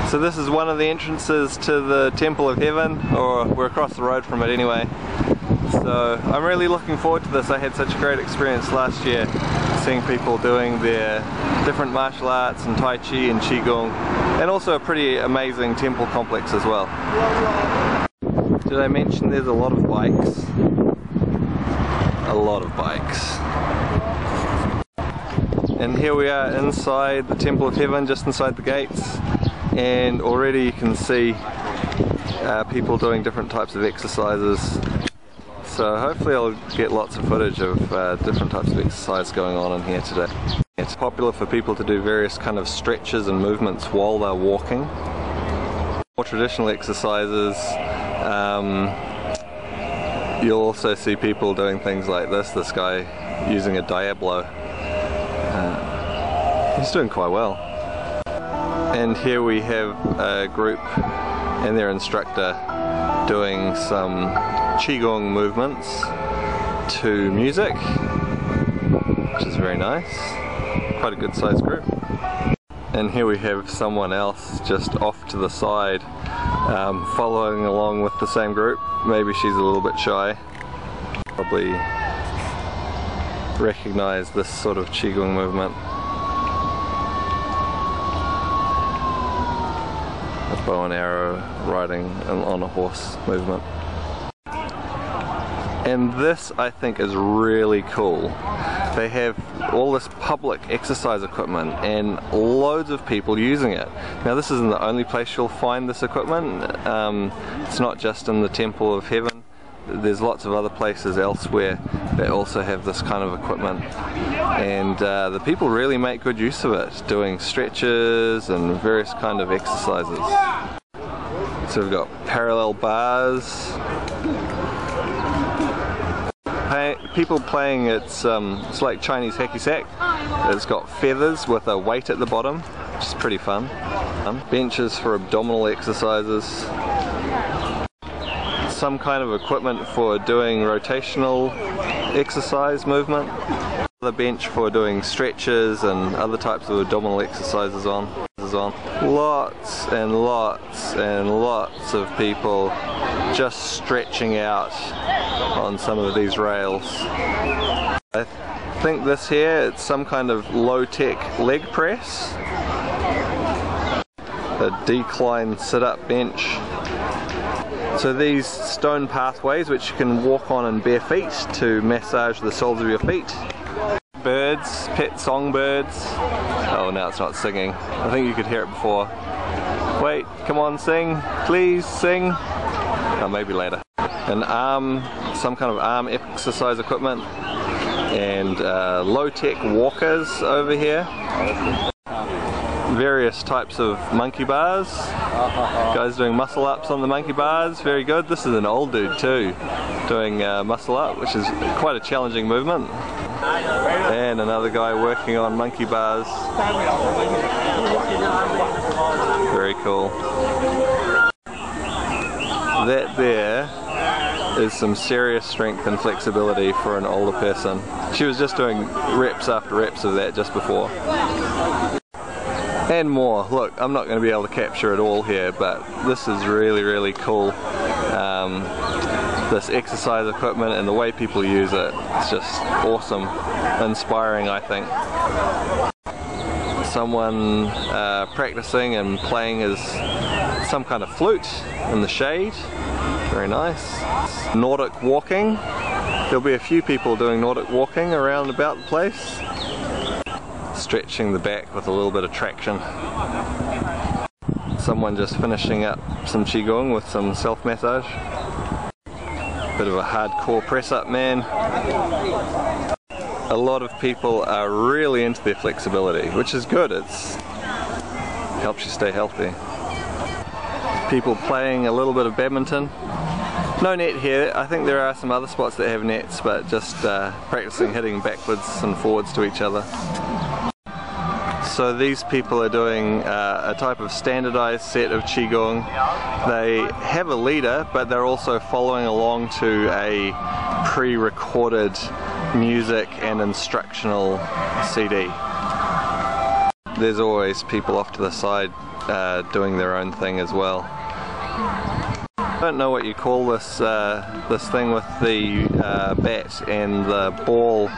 So this is one of the entrances to the Temple of Heaven, or we're across the road from it anyway. So I'm really looking forward to this. I had such a great experience last year seeing people doing their different martial arts and Tai Chi and Qigong, and also a pretty amazing temple complex as well. Did I mention there's a lot of bikes? A lot of bikes. And here we are inside the Temple of Heaven, just inside the gates, and already you can see people doing different types of exercises. So hopefully I'll get lots of footage of different types of exercise going on in here today. It's popular for people to do various kind of stretches and movements while they're walking. More traditional exercises, you'll also see people doing things like this guy using a Diablo. He's doing quite well. And here we have a group and their instructor doing some Qigong movements to music, which is very nice. Quite a good sized group. And here we have someone else just off to the side, following along with the same group. Maybe she's a little bit shy. Probably recognize this sort of Qigong movement. A bow and arrow riding on a horse movement. And this, I think, is really cool. They have all this public exercise equipment and loads of people using it. Now this isn't the only place you'll find this equipment. It's not just in the Temple of Heaven. There's lots of other places elsewhere that also have this kind of equipment. And the people really make good use of it, doing stretches and various kind of exercises. So we've got parallel bars. People playing it's like Chinese hacky sack. It's got feathers with a weight at the bottom, which is pretty fun. Benches for abdominal exercises. Some kind of equipment for doing rotational exercise movement. The bench for doing stretches and other types of abdominal exercises on. Lots and lots and lots of people just stretching out on some of these rails. I think this here, it's some kind of low-tech leg press. A decline sit-up bench. So these stone pathways which you can walk on in bare feet to massage the soles of your feet. Birds, pet songbirds. Oh, now it's not singing. I think you could hear it before. Wait, come on, sing. Please sing. Oh, maybe later. An arm, some kind of arm exercise equipment. And low-tech walkers over here. Various types of monkey bars. Guys doing muscle ups on the monkey bars. Very good. This is an old dude too, doing muscle up, which is quite a challenging movement. And another guy working on monkey bars. Very cool. That there is some serious strength and flexibility for an older person. She was just doing reps after reps of that just before. And more. Look, I'm not going to be able to capture it all here, but this is really, really cool. This exercise equipment and the way people use it, it's just awesome. Inspiring, I think. Someone practicing and playing his some kind of flute in the shade. Very nice. Nordic Walking. There'll be a few people doing Nordic Walking around about the place. Stretching the back with a little bit of traction. Someone just finishing up some Qigong with some self-massage. Bit of a hardcore press-up man. A lot of people are really into their flexibility, which is good. It helps you stay healthy. People playing a little bit of badminton. No net here. I think there are some other spots that have nets, but just practicing hitting backwards and forwards to each other. So these people are doing a type of standardized set of Qigong. They have a leader, but they're also following along to a pre-recorded music and instructional CD. There's always people off to the side doing their own thing as well. I don't know what you call this this thing with the bat and the ball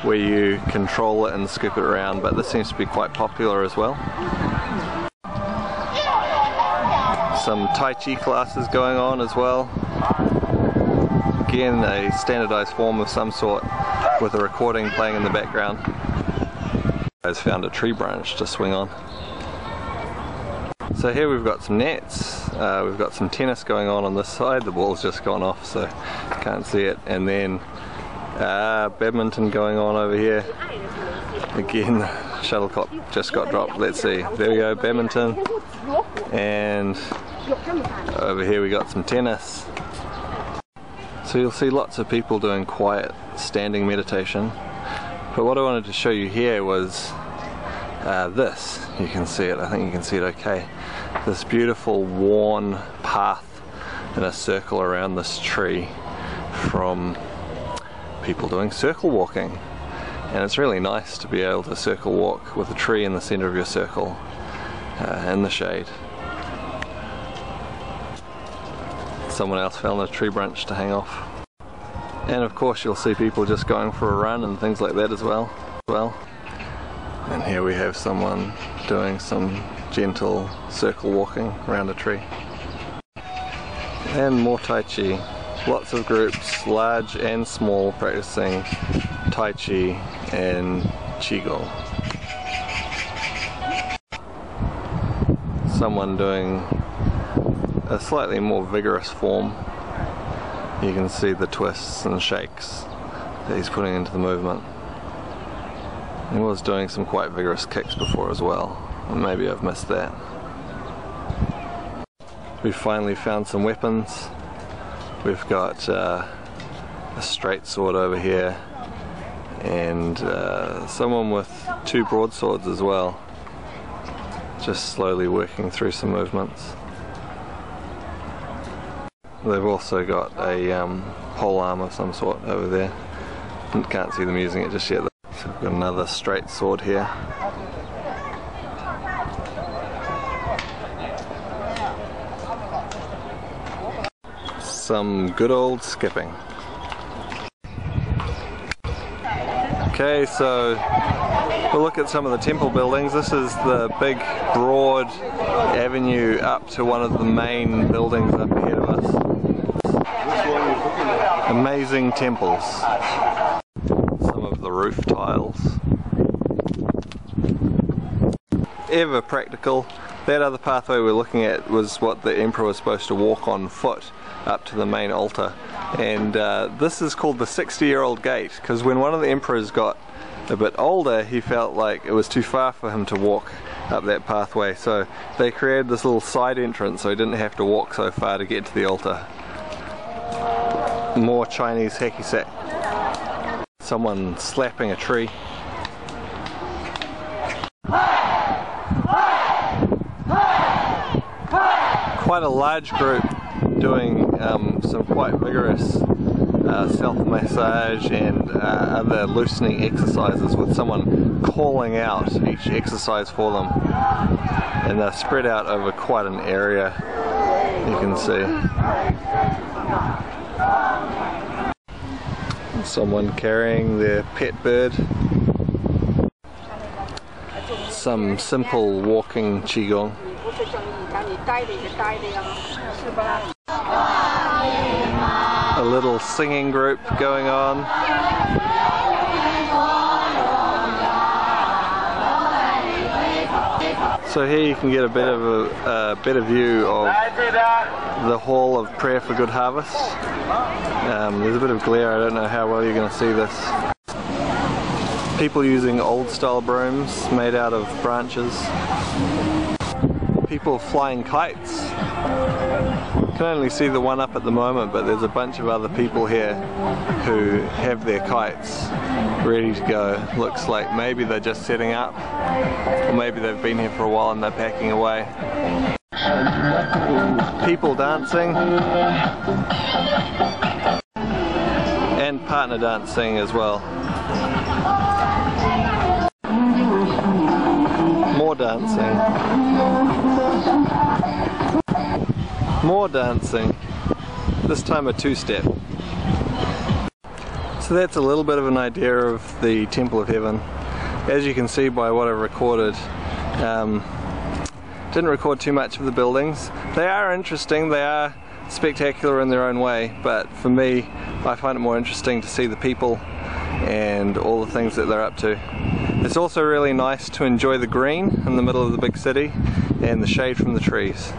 where you control it and scoop it around, but this seems to be quite popular as well. Some Tai Chi classes going on as well. Again, a standardized form of some sort with a recording playing in the background. Guys found a tree branch to swing on. So here we've got some nets, we've got some tennis going on this side. The ball's just gone off so can't see it, and then badminton going on over here. Again, the shuttlecock just got dropped. Let's see, there we go, badminton, and over here we got some tennis. So you'll see lots of people doing quiet standing meditation, but what I wanted to show you here was this. You can see it, I think you can see it okay. This beautiful worn path in a circle around this tree from people doing circle walking. And it's really nice to be able to circle walk with a tree in the center of your circle in the shade. Someone else found a tree branch to hang off. And of course you'll see people just going for a run and things like that as well. And here we have someone doing some gentle circle walking around a tree. And more Tai Chi. Lots of groups, large and small, practicing Tai Chi and Qigong. Someone doing a slightly more vigorous form. You can see the twists and shakes that he's putting into the movement. He was doing some quite vigorous kicks before as well, and maybe I've missed that. We've finally found some weapons. We've got a straight sword over here, and someone with two broadswords as well, just slowly working through some movements. They've also got a pole arm of some sort over there. Can't see them using it just yet. So we've got another straight sword here. Some good old skipping. Okay, so we'll look at some of the temple buildings. This is the big broad avenue up to one of the main buildings up ahead of us. Amazing temples. Some of the roof tiles. Ever practical. That other pathway we're looking at was what the emperor was supposed to walk on foot up to the main altar, and this is called the 60-year-old gate, because when one of the emperors got a bit older he felt like it was too far for him to walk up that pathway, so they created this little side entrance so he didn't have to walk so far to get to the altar. More Chinese hacky sack. Someone slapping a tree. Quite a large group doing some quite vigorous self-massage and other loosening exercises, with someone calling out each exercise for them, and they're spread out over quite an area, you can see. Someone carrying their pet bird. Some simple walking qigong. A little singing group going on. So here you can get a bit of a better view of the Hall of Prayer for Good Harvest. There's a bit of glare, I don't know how well you're going to see this. People using old style brooms made out of branches. People flying kites. You can only see the one up at the moment, but there's a bunch of other people here who have their kites ready to go. Looks like maybe they're just setting up, or maybe they've been here for a while and they're packing away. People dancing, and partner dancing as well. More dancing. More dancing. This time a two-step. So that's a little bit of an idea of the Temple of Heaven. As you can see by what I've recorded, didn't record too much of the buildings. They are interesting, they are spectacular in their own way, but for me, I find it more interesting to see the people and all the things that they're up to. It's also really nice to enjoy the green in the middle of the big city and the shade from the trees.